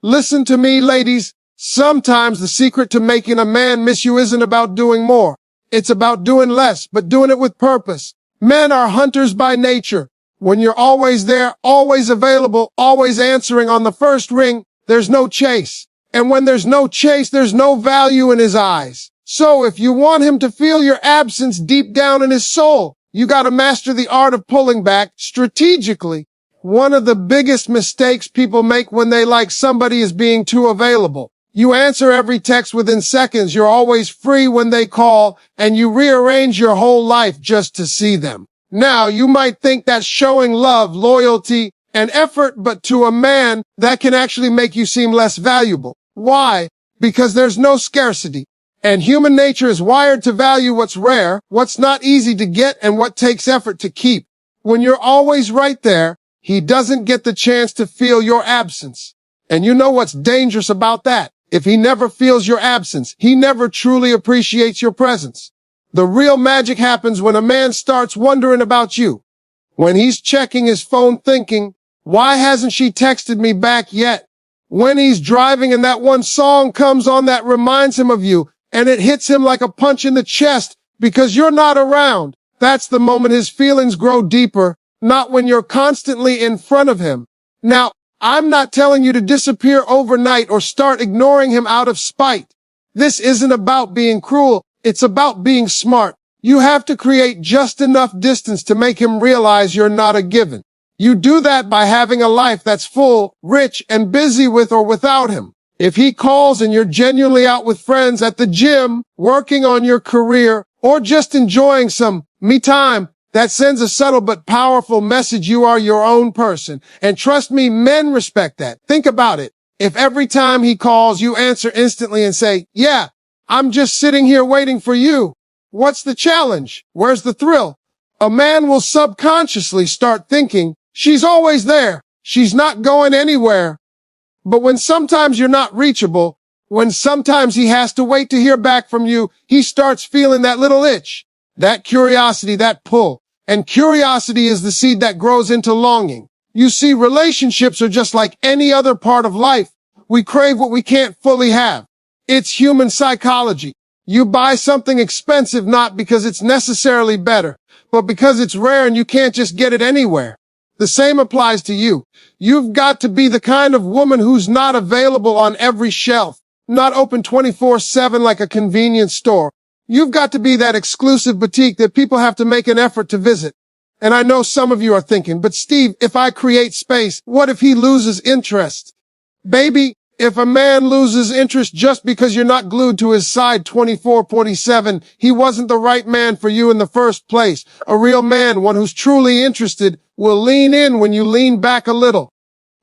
Listen to me, ladies. Sometimes the secret to making a man miss you isn't about doing more. It's about doing less, but doing it with purpose. Men are hunters by nature. When you're always there, always available, always answering on the first ring, there's no chase. And when there's no chase, there's no value in his eyes. So if you want him to feel your absence deep down in his soul, you gotta master the art of pulling back strategically. One of the biggest mistakes people make when they like somebody is being too available. You answer every text within seconds, you're always free when they call, and you rearrange your whole life just to see them. Now, you might think that's showing love, loyalty, and effort, but to a man, that can actually make you seem less valuable. Why? Because there's no scarcity. And human nature is wired to value what's rare, what's not easy to get, and what takes effort to keep. When you're always right there, he doesn't get the chance to feel your absence. And you know what's dangerous about that? If he never feels your absence, he never truly appreciates your presence. The real magic happens when a man starts wondering about you. When he's checking his phone thinking, why hasn't she texted me back yet? When he's driving and that one song comes on that reminds him of you, and it hits him like a punch in the chest because you're not around. That's the moment his feelings grow deeper, not when you're constantly in front of him. Now, I'm not telling you to disappear overnight or start ignoring him out of spite. This isn't about being cruel. It's about being smart. You have to create just enough distance to make him realize you're not a given. You do that by having a life that's full, rich, and busy with or without him. If he calls and you're genuinely out with friends at the gym, working on your career, or just enjoying some me time, that sends a subtle but powerful message you are your own person. And trust me, men respect that. Think about it. If every time he calls, you answer instantly and say, yeah, I'm just sitting here waiting for you. What's the challenge? Where's the thrill? A man will subconsciously start thinking, she's always there. She's not going anywhere. But when sometimes you're not reachable, when sometimes he has to wait to hear back from you, he starts feeling that little itch, that curiosity, that pull. And curiosity is the seed that grows into longing. You see, relationships are just like any other part of life. We crave what we can't fully have. It's human psychology. You buy something expensive not because it's necessarily better, but because it's rare and you can't just get it anywhere. The same applies to you. You've got to be the kind of woman who's not available on every shelf, not open 24/7 like a convenience store. You've got to be that exclusive boutique that people have to make an effort to visit. And I know some of you are thinking, but Steve, if I create space, what if he loses interest? Baby, if a man loses interest just because you're not glued to his side 24/7, he wasn't the right man for you in the first place. A real man, one who's truly interested, will lean in when you lean back a little.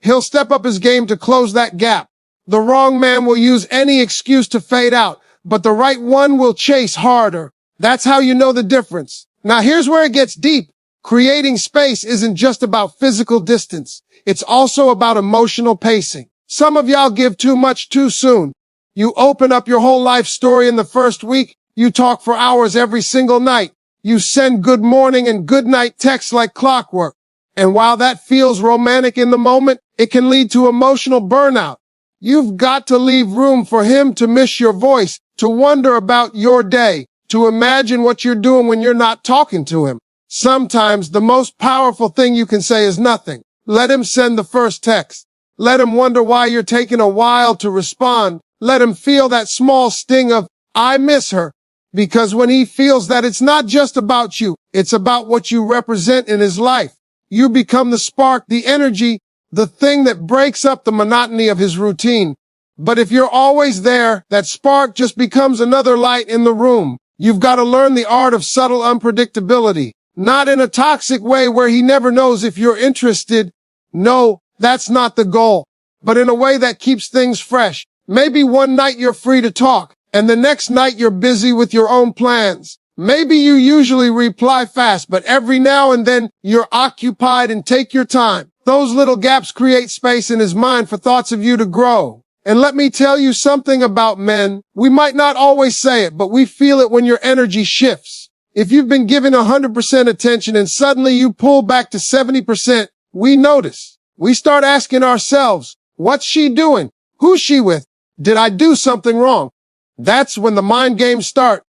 He'll step up his game to close that gap. The wrong man will use any excuse to fade out, but the right one will chase harder. That's how you know the difference. Now here's where it gets deep. Creating space isn't just about physical distance. It's also about emotional pacing. Some of y'all give too much too soon. You open up your whole life story in the first week. You talk for hours every single night. You send good morning and good night texts like clockwork. And while that feels romantic in the moment, it can lead to emotional burnout. You've got to leave room for him to miss your voice, to wonder about your day, to imagine what you're doing when you're not talking to him. Sometimes the most powerful thing you can say is nothing. Let him send the first text. Let him wonder why you're taking a while to respond. Let him feel that small sting of, I miss her. Because when he feels that, it's not just about you, it's about what you represent in his life. You become the spark, the energy, the thing that breaks up the monotony of his routine. But if you're always there, that spark just becomes another light in the room. You've got to learn the art of subtle unpredictability. Not in a toxic way where he never knows if you're interested. No, that's not the goal. But in a way that keeps things fresh. Maybe one night you're free to talk, and the next night you're busy with your own plans. Maybe you usually reply fast, but every now and then you're occupied and take your time. Those little gaps create space in his mind for thoughts of you to grow. And let me tell you something about men. We might not always say it, but we feel it when your energy shifts. If you've been given 100% attention and suddenly you pull back to 70%, we notice. We start asking ourselves, what's she doing? Who's she with? Did I do something wrong? That's when the mind games start.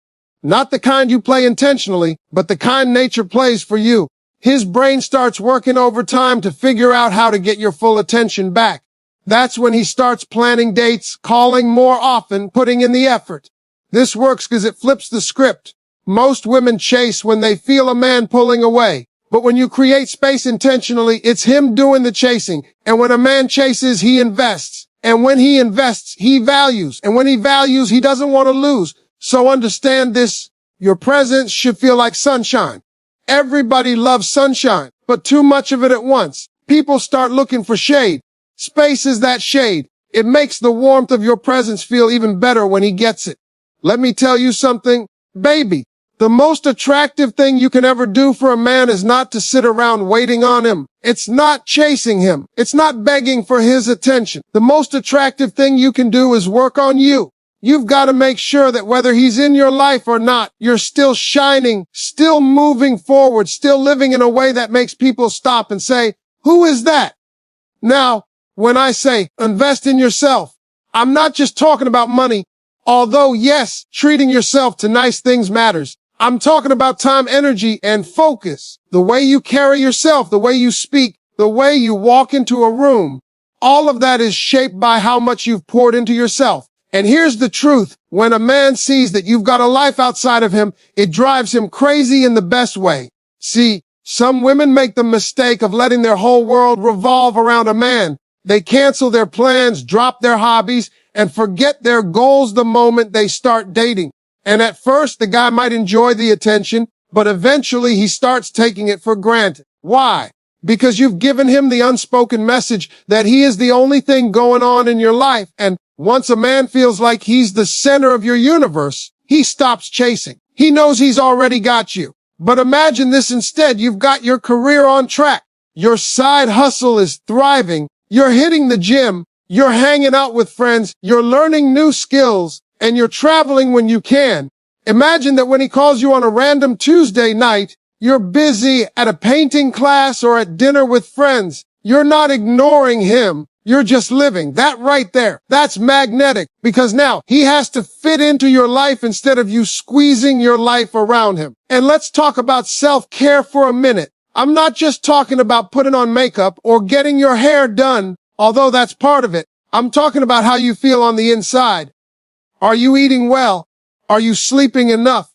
Not the kind you play intentionally, but the kind nature plays for you. His brain starts working overtime to figure out how to get your full attention back. That's when he starts planning dates, calling more often, putting in the effort. This works because it flips the script. Most women chase when they feel a man pulling away. But when you create space intentionally, it's him doing the chasing. And when a man chases, he invests. And when he invests, he values. And when he values, he doesn't want to lose. So understand this. Your presence should feel like sunshine. Everybody loves sunshine, but too much of it at once. People start looking for shade. Space is that shade. It makes the warmth of your presence feel even better when he gets it. Let me tell you something, baby. The most attractive thing you can ever do for a man is not to sit around waiting on him. It's not chasing him. It's not begging for his attention. The most attractive thing you can do is work on you. You've got to make sure that whether he's in your life or not, you're still shining, still moving forward, still living in a way that makes people stop and say, who is that? Now, when I say invest in yourself, I'm not just talking about money, although yes, treating yourself to nice things matters. I'm talking about time, energy, and focus. The way you carry yourself, the way you speak, the way you walk into a room. All of that is shaped by how much you've poured into yourself. And here's the truth. When a man sees that you've got a life outside of him, it drives him crazy in the best way. See, some women make the mistake of letting their whole world revolve around a man. They cancel their plans, drop their hobbies, and forget their goals the moment they start dating. And at first, the guy might enjoy the attention, but eventually he starts taking it for granted. Why? Because you've given him the unspoken message that he is the only thing going on in your life. And once a man feels like he's the center of your universe, he stops chasing. He knows he's already got you. But imagine this instead. You've got your career on track. Your side hustle is thriving. You're hitting the gym. You're hanging out with friends. You're learning new skills. And you're traveling when you can. Imagine that when he calls you on a random Tuesday night, you're busy at a painting class or at dinner with friends. You're not ignoring him. You're just living. That right there, that's magnetic, because now he has to fit into your life instead of you squeezing your life around him. And let's talk about self-care for a minute. I'm not just talking about putting on makeup or getting your hair done, although that's part of it. I'm talking about how you feel on the inside. Are you eating well? Are you sleeping enough?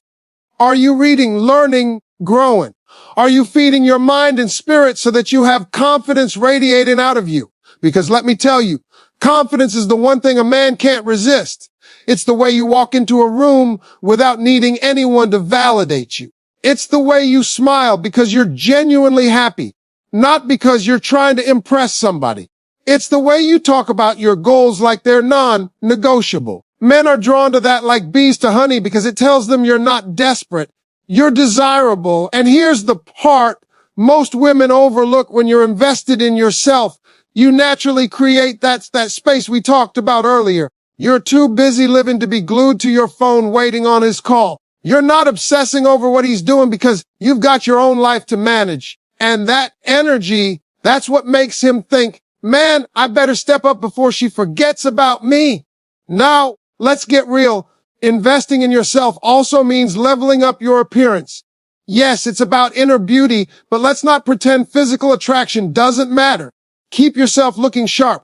Are you reading, learning, growing? Are you feeding your mind and spirit so that you have confidence radiating out of you? Because let me tell you, confidence is the one thing a man can't resist. It's the way you walk into a room without needing anyone to validate you. It's the way you smile because you're genuinely happy, not because you're trying to impress somebody. It's the way you talk about your goals like they're non-negotiable. Men are drawn to that like bees to honey because it tells them you're not desperate. You're desirable. And here's the part most women overlook: when you're invested in yourself, you naturally create that space we talked about earlier. You're too busy living to be glued to your phone waiting on his call. You're not obsessing over what he's doing because you've got your own life to manage. And that energy, that's what makes him think, man, I better step up before she forgets about me. Now, let's get real. Investing in yourself also means leveling up your appearance. Yes, it's about inner beauty, but let's not pretend physical attraction doesn't matter. Keep yourself looking sharp.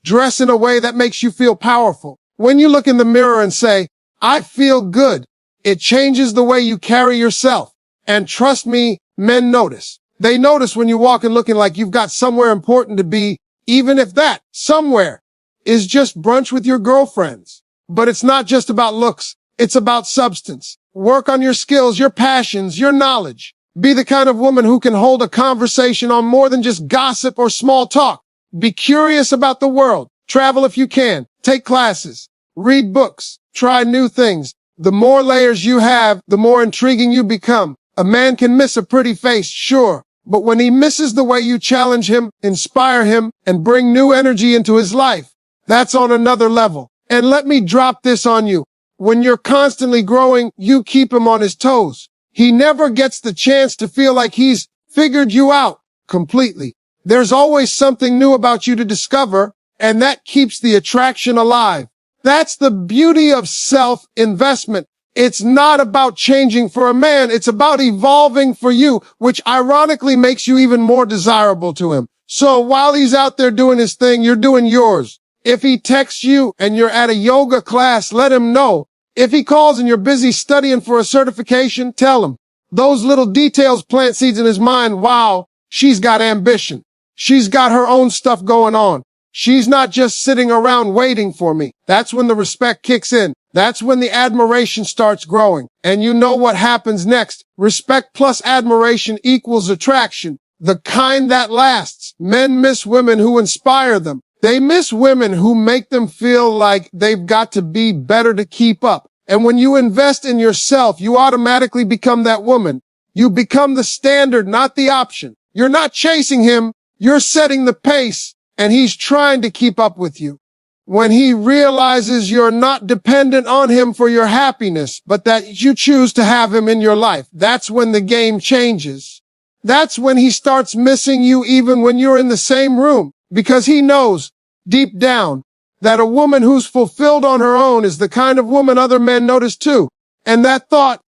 Dress in a way that makes you feel powerful. When you look in the mirror and say, I feel good, it changes the way you carry yourself. And trust me, men notice. They notice when you walk in looking like you've got somewhere important to be, even if that somewhere is just brunch with your girlfriends. But it's not just about looks. It's about substance. Work on your skills, your passions, your knowledge. Be the kind of woman who can hold a conversation on more than just gossip or small talk. Be curious about the world. Travel if you can. Take classes. Read books. Try new things. The more layers you have, the more intriguing you become. A man can miss a pretty face, sure. But when he misses the way you challenge him, inspire him, and bring new energy into his life, that's on another level. And let me drop this on you. When you're constantly growing, you keep him on his toes. He never gets the chance to feel like he's figured you out completely. There's always something new about you to discover, and that keeps the attraction alive. That's the beauty of self-investment. It's not about changing for a man. It's about evolving for you, which ironically makes you even more desirable to him. So while he's out there doing his thing, you're doing yours. If he texts you and you're at a yoga class, let him know. If he calls and you're busy studying for a certification, tell him. Those little details plant seeds in his mind. Wow, she's got ambition. She's got her own stuff going on. She's not just sitting around waiting for me. That's when the respect kicks in. That's when the admiration starts growing. And you know what happens next. Respect plus admiration equals attraction. The kind that lasts. Men miss women who inspire them. They miss women who make them feel like they've got to be better to keep up. And when you invest in yourself, you automatically become that woman. You become the standard, not the option. You're not chasing him. You're setting the pace, and he's trying to keep up with you. When he realizes you're not dependent on him for your happiness, but that you choose to have him in your life, that's when the game changes. That's when he starts missing you even when you're in the same room, because he knows, deep down, that a woman who's fulfilled on her own is the kind of woman other men notice too. And that thought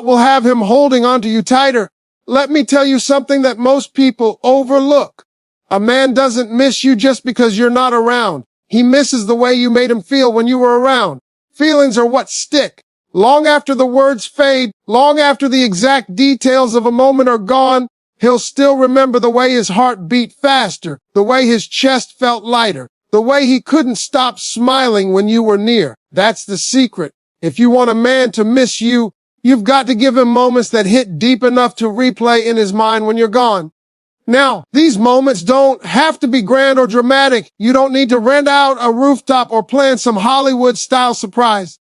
will have him holding onto you tighter. Let me tell you something that most people overlook. A man doesn't miss you just because you're not around. He misses the way you made him feel when you were around. Feelings are what stick. Long after the words fade, long after the exact details of a moment are gone, he'll still remember the way his heart beat faster, the way his chest felt lighter, the way he couldn't stop smiling when you were near. That's the secret. If you want a man to miss you, you've got to give him moments that hit deep enough to replay in his mind when you're gone. Now, these moments don't have to be grand or dramatic. You don't need to rent out a rooftop or plan some Hollywood-style surprise.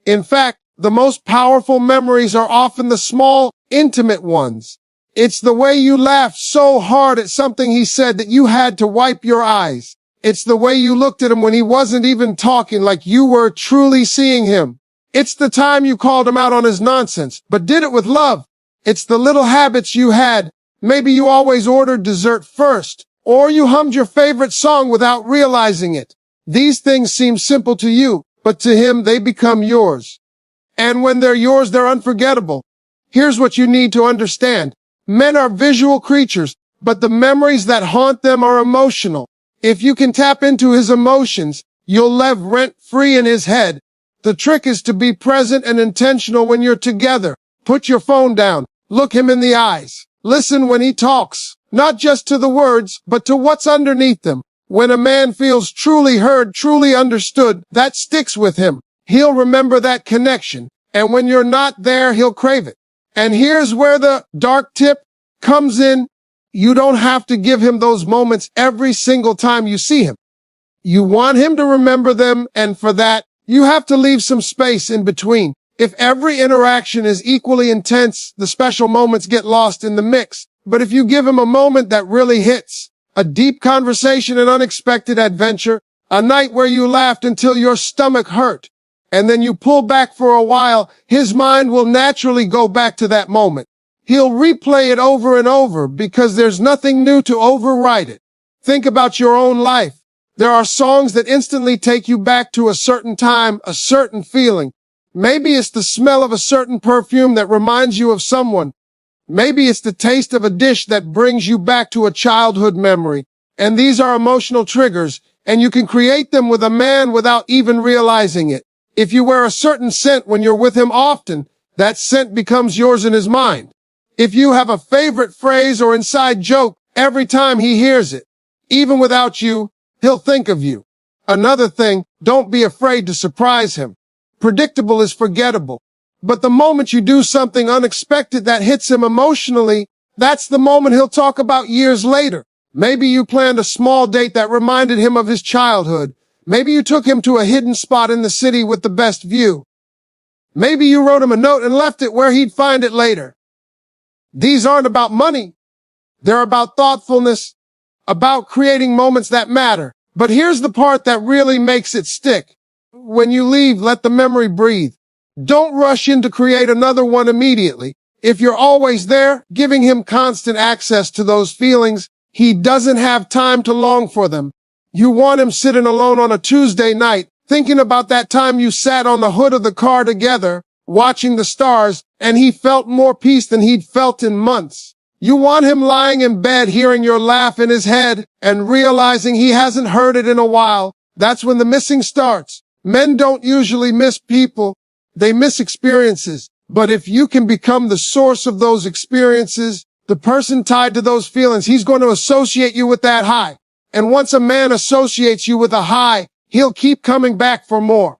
In fact, the most powerful memories are often the small, intimate ones. It's the way you laughed so hard at something he said that you had to wipe your eyes. It's the way you looked at him when he wasn't even talking, like you were truly seeing him. It's the time you called him out on his nonsense, but did it with love. It's the little habits you had. Maybe you always ordered dessert first, or you hummed your favorite song without realizing it. These things seem simple to you, but to him they become yours. And when they're yours, they're unforgettable. Here's what you need to understand. Men are visual creatures, but the memories that haunt them are emotional. If you can tap into his emotions, you'll live rent-free in his head. The trick is to be present and intentional when you're together. Put your phone down. Look him in the eyes. Listen when he talks, not just to the words, but to what's underneath them. When a man feels truly heard, truly understood, that sticks with him. He'll remember that connection. And when you're not there, he'll crave it. And here's where the dark tip comes in. You don't have to give him those moments every single time you see him. You want him to remember them, and for that, you have to leave some space in between. If every interaction is equally intense, the special moments get lost in the mix. But if you give him a moment that really hits, a deep conversation, an unexpected adventure, a night where you laughed until your stomach hurt, and then you pull back for a while, his mind will naturally go back to that moment. He'll replay it over and over because there's nothing new to overwrite it. Think about your own life. There are songs that instantly take you back to a certain time, a certain feeling. Maybe it's the smell of a certain perfume that reminds you of someone. Maybe it's the taste of a dish that brings you back to a childhood memory. And these are emotional triggers, and you can create them with a man without even realizing it. If you wear a certain scent when you're with him often, that scent becomes yours in his mind. If you have a favorite phrase or inside joke, every time he hears it, even without you, he'll think of you. Another thing, don't be afraid to surprise him. Predictable is forgettable. But the moment you do something unexpected that hits him emotionally, that's the moment he'll talk about years later. Maybe you planned a small date that reminded him of his childhood. Maybe you took him to a hidden spot in the city with the best view. Maybe you wrote him a note and left it where he'd find it later. These aren't about money. They're about thoughtfulness, about creating moments that matter. But here's the part that really makes it stick. When you leave, let the memory breathe. Don't rush in to create another one immediately. If you're always there, giving him constant access to those feelings, he doesn't have time to long for them. You want him sitting alone on a Tuesday night, thinking about that time you sat on the hood of the car together, watching the stars, and he felt more peace than he'd felt in months. You want him lying in bed, hearing your laugh in his head, and realizing he hasn't heard it in a while. That's when the missing starts. Men don't usually miss people. They miss experiences. But if you can become the source of those experiences, the person tied to those feelings, he's going to associate you with that high. And once a man associates you with a high, he'll keep coming back for more.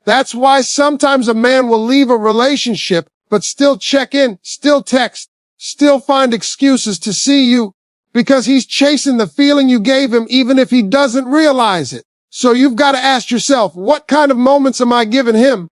That's why sometimes a man will leave a relationship, but still check in, still text, still find excuses to see you, because he's chasing the feeling you gave him even if he doesn't realize it. So you've got to ask yourself, what kind of moments am I giving him?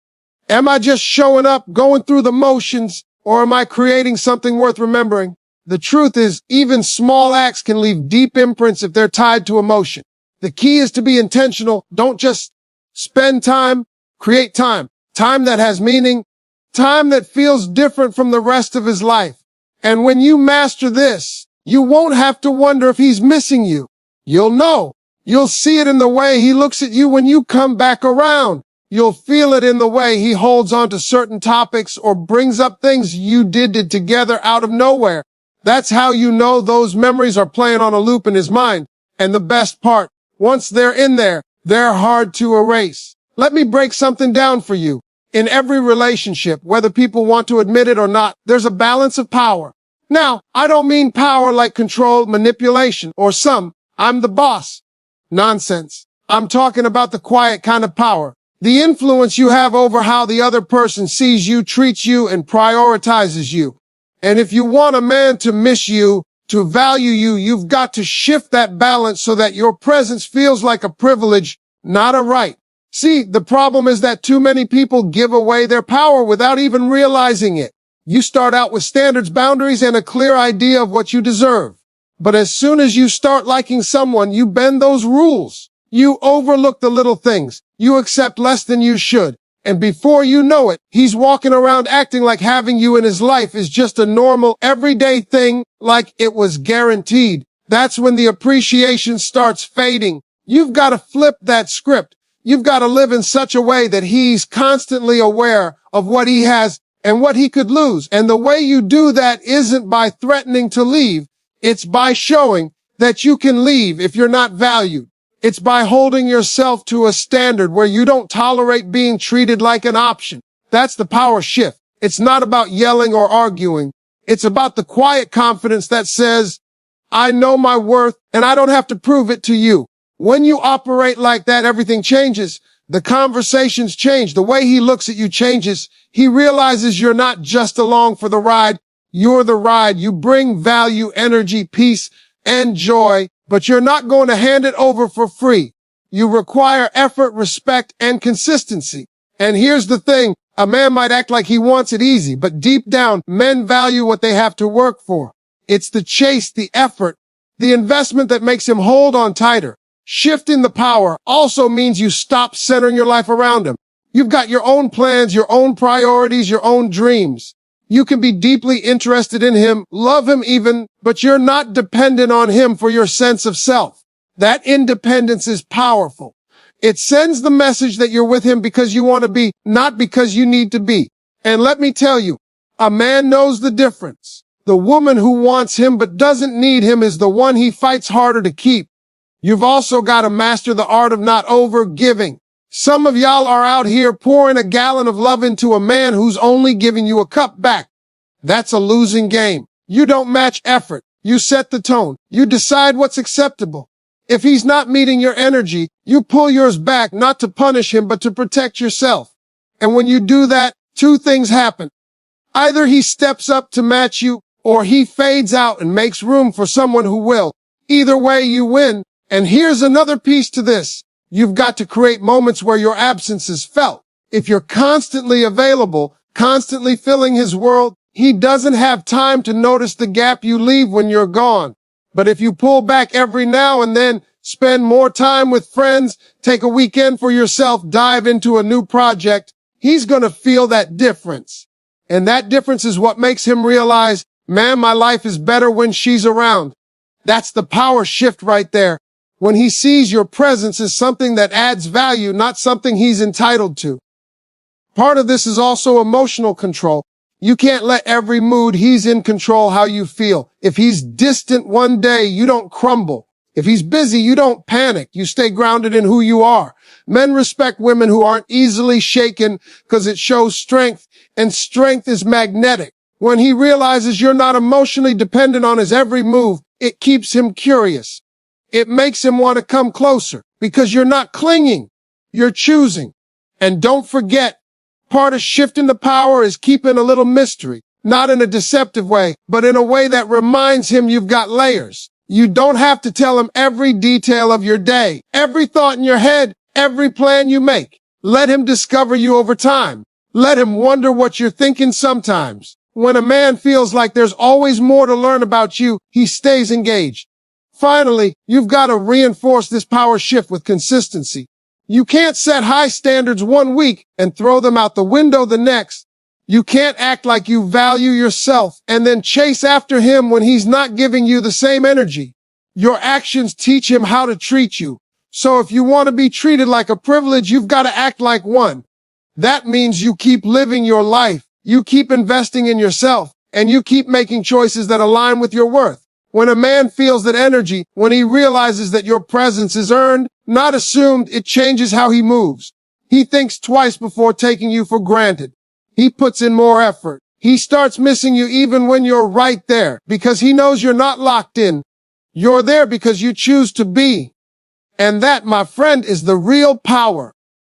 Am I just showing up, going through the motions, or am I creating something worth remembering? The truth is, even small acts can leave deep imprints if they're tied to emotion. The key is to be intentional. Don't just spend time, create time. Time that has meaning, time that feels different from the rest of his life. And when you master this, you won't have to wonder if he's missing you. You'll know. You'll see it in the way he looks at you when you come back around. You'll feel it in the way he holds on to certain topics or brings up things you did together out of nowhere. That's how you know those memories are playing on a loop in his mind. And the best part, once they're in there, they're hard to erase. Let me break something down for you. In every relationship, whether people want to admit it or not, there's a balance of power. Now, I don't mean power like control, manipulation, or I'm the boss nonsense. I'm talking about the quiet kind of power. The influence you have over how the other person sees you, treats you, and prioritizes you. And if you want a man to miss you, to value you, you've got to shift that balance so that your presence feels like a privilege, not a right. See, the problem is that too many people give away their power without even realizing it. You start out with standards, boundaries, and a clear idea of what you deserve. But as soon as you start liking someone, you bend those rules. You overlook the little things. You accept less than you should. And before you know it, he's walking around acting like having you in his life is just a normal, everyday thing, like it was guaranteed. That's when the appreciation starts fading. You've got to flip that script. You've got to live in such a way that he's constantly aware of what he has and what he could lose. And the way you do that isn't by threatening to leave. It's by showing that you can leave if you're not valued. It's by holding yourself to a standard where you don't tolerate being treated like an option. That's the power shift. It's not about yelling or arguing. It's about the quiet confidence that says, I know my worth and I don't have to prove it to you. When you operate like that, everything changes. The conversations change. The way he looks at you changes. He realizes you're not just along for the ride. You're the ride. You bring value, energy, peace, and joy, but you're not going to hand it over for free. You require effort, respect, and consistency. And here's the thing. A man might act like he wants it easy, but deep down, men value what they have to work for. It's the chase, the effort, the investment that makes him hold on tighter. Shifting the power also means you stop centering your life around him. You've got your own plans, your own priorities, your own dreams. You can be deeply interested in him, love him even, but you're not dependent on him for your sense of self. That independence is powerful. It sends the message that you're with him because you want to be, not because you need to be. And let me tell you, a man knows the difference. The woman who wants him but doesn't need him is the one he fights harder to keep. You've also got to master the art of not over-giving. Some of y'all are out here pouring a gallon of love into a man who's only giving you a cup back. That's a losing game. You don't match effort. You set the tone. You decide what's acceptable. If he's not meeting your energy, you pull yours back, not to punish him, but to protect yourself. And when you do that, two things happen. Either he steps up to match you, or he fades out and makes room for someone who will. Either way, you win. And here's another piece to this. You've got to create moments where your absence is felt. If you're constantly available, constantly filling his world, he doesn't have time to notice the gap you leave when you're gone. But if you pull back every now and then, spend more time with friends, take a weekend for yourself, dive into a new project, he's going to feel that difference. And that difference is what makes him realize, man, my life is better when she's around. That's the power shift right there. when he sees your presence as something that adds value, not something he's entitled to. Part of this is also emotional control. You can't let every mood he's in control how you feel. If he's distant one day, you don't crumble. If he's busy, you don't panic. You stay grounded in who you are. Men respect women who aren't easily shaken because it shows strength, and strength is magnetic. When he realizes you're not emotionally dependent on his every move, it keeps him curious. It makes him want to come closer because you're not clinging. You're choosing. And don't forget, part of shifting the power is keeping a little mystery, not in a deceptive way, but in a way that reminds him you've got layers. You don't have to tell him every detail of your day, every thought in your head, every plan you make. Let him discover you over time. Let him wonder what you're thinking sometimes. When a man feels like there's always more to learn about you, he stays engaged. Finally, you've got to reinforce this power shift with consistency. You can't set high standards one week and throw them out the window the next. You can't act like you value yourself and then chase after him when he's not giving you the same energy. Your actions teach him how to treat you. So if you want to be treated like a privilege, you've got to act like one. That means you keep living your life, you keep investing in yourself, and you keep making choices that align with your worth. When a man feels that energy, when he realizes that your presence is earned, not assumed, it changes how he moves. He thinks twice before taking you for granted. He puts in more effort. He starts missing you even when you're right there because he knows you're not locked in. You're there because you choose to be. And that, my friend, is the real power.